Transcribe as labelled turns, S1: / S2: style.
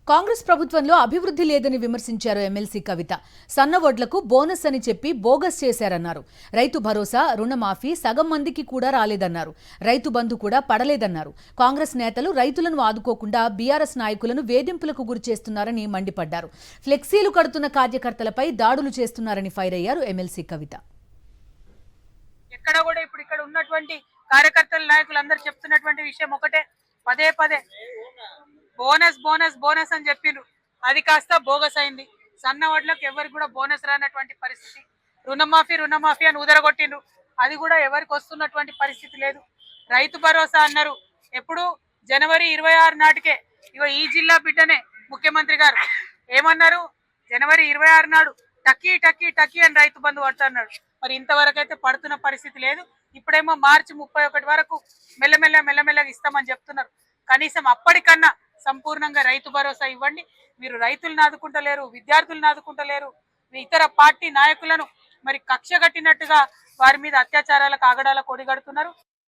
S1: కాంగ్రెస్ ప్రభుత్వంలో అభివృద్ధి లేదని విమర్శించారు ఎమ్మెల్సీ కవిత. సన్నవొడ్లకు బోనస్ అని చెప్పి బోగస్ చేశారన్నారు. రైతు భరోసా, రుణమాఫీ సగం మందికి కూడా రాలేదన్నారు. రైతు బంధు కూడా పడలేదన్నారు. కాంగ్రెస్ నేతలు రైతులను ఆదుకోకుండా బీఆర్ఎస్ నాయకులను వేధింపులకు గురి చేస్తున్నారని మండిపడ్డారు. ఫ్లెక్సీలు కడుతున్న కార్యకర్తలపై దాడులు చేస్తున్నారని ఫైర్ అయ్యారు ఎమ్మెల్సీ కవిత.
S2: ఎక్కడ కూడా ఇప్పుడు ఇక్కడ ఉన్నటువంటి కార్యకర్తల నాయకులందరూ చెప్తున్నటువంటి విషయం ఒకటే, పదే పదే బోనస్ బోనస్ బోనస్ అని చెప్పిండ్రు. అది కాస్త బోగస్ అయింది. సన్న వడ్లకు ఎవరికి కూడా బోనస్ రానటువంటి పరిస్థితి. రుణమాఫీ రుణమాఫీ అని ఉదరగొట్టిండ్రు. అది కూడా ఎవరికి వస్తున్నటువంటి పరిస్థితి లేదు. రైతు భరోసా అన్నారు. ఎప్పుడు జనవరి 26 నాటికే ఈ జిల్లా బిడ్డనే ముఖ్యమంత్రి గారు ఏమన్నారు, జనవరి 26 నాడు టక్కీ టక్కీ టక్కీ అని రైతు బంధు పడుతున్నాడు. మరి ఇంతవరకు అయితే పడుతున్న పరిస్థితి లేదు. ఇప్పుడేమో మార్చి 31 వరకు మెల్లమెల్లగా ఇస్తామని చెప్తున్నారు. కనీసం అప్పటికన్నా సంపూర్ణంగా రైతు భరోసా ఇవ్వండి. మీరు రైతులను ఆదుకుంటలేరు, విద్యార్థులను ఆదుకుంటలేరు, ఇతర పార్టీ నాయకులను మరి కక్ష కట్టినట్టుగా వారి మీద అత్యాచారాలకు ఆగడాలకు ఒడిగడుతున్నారు.